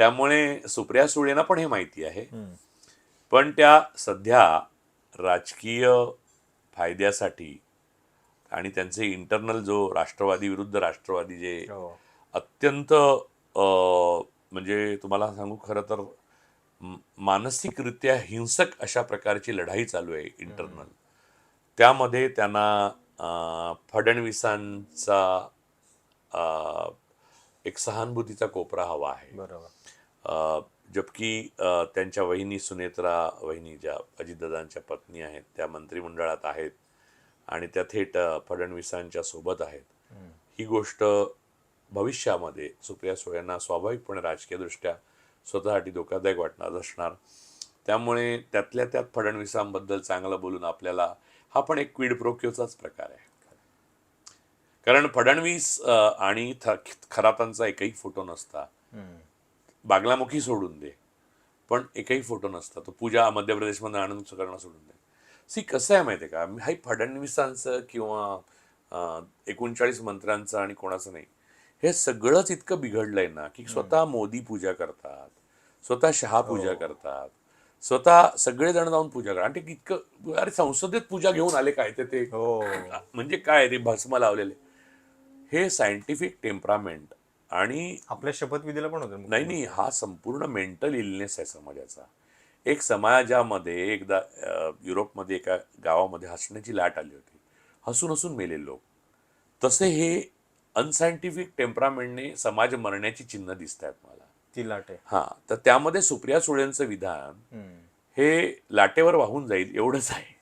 त्यामुळे सुप्रिया सुळेंना पण हे माहिती आहे, पण त्या सध्या राजकीय फायद्यासाठी आणि त्यांचे इंटरनल जो राष्ट्रवादी विरुद्ध राष्ट्रवादी जे अत्यंत म्हणजे तुम्हाला सांगू खरं तर मानसिकरित्या हिंसक अशा प्रकारची लढाई चालू आहे इंटरनल. त्यामध्ये त्यांना फडणवीसांचा एक सहानुभूतीचा कोपरा हवा आहे. बरोबर. जबकी त्यांच्या वहिनी सुनेत्रा वहिनी ज्या अजितदादांच्या पत्नी आहेत त्या मंत्रिमंडळात आहेत आणि त्या थेट फडणवीसांच्या सोबत आहेत. ही गोष्ट भविष्यामध्ये सुप्रिया सुळेंना स्वाभाविकपणे राजकीयदृष्ट्या स्वतःसाठी धोकादायक वाटणार असणार. त्यामुळे त्यातल्या त्यात फडणवीसांबद्दल चांगलं बोलून आपल्याला हा पण एक क्विड प्रो क्योचाच प्रकार आहे. कारण फडणवीस आणि खरातांचा एकही फोटो नसता. बागलामुखी सोडून दे, पण एकही फोटो नसता. तो पूजा मध्य प्रदेशमध्ये आनंद करणं सोडून दे. कसं आहे माहिती आहे का, हा फडणवीसांचं किंवा 39 मंत्र्यांचं आणि कोणाचं नाही, हे सगळंच इतकं बिघडलंय ना की स्वतः मोदी पूजा करतात, स्वतः शहा पूजा करतात, स्वतः सगळेजण जाऊन पूजा करतात. आणि ते इतकं, अरे संसदेत पूजा घेऊन आले काय ते म्हणजे काय ते भस्म लावलेले. हे सायंटिफिक टेम्परामेंट आणि आपल्या शपथविधीला पण होतं. नाही, हा संपूर्ण मेंटल इलनेस आहे समाजाचा. एक समाजामध्ये एकदा युरोपमध्ये एका गावामध्ये हसण्याची लाट आली होती, हसून हसून मेले लोक. तसे हे अनसायंटिफिक टेम्परामेंटने समाज मरण्याची चिन्ह दिसत आहेत मला. ती लाट आहे. हा, तर त्यामध्ये सुप्रिया सुळेंचं विधान हे लाटेवर वाहून जाईल एवढंच आहे.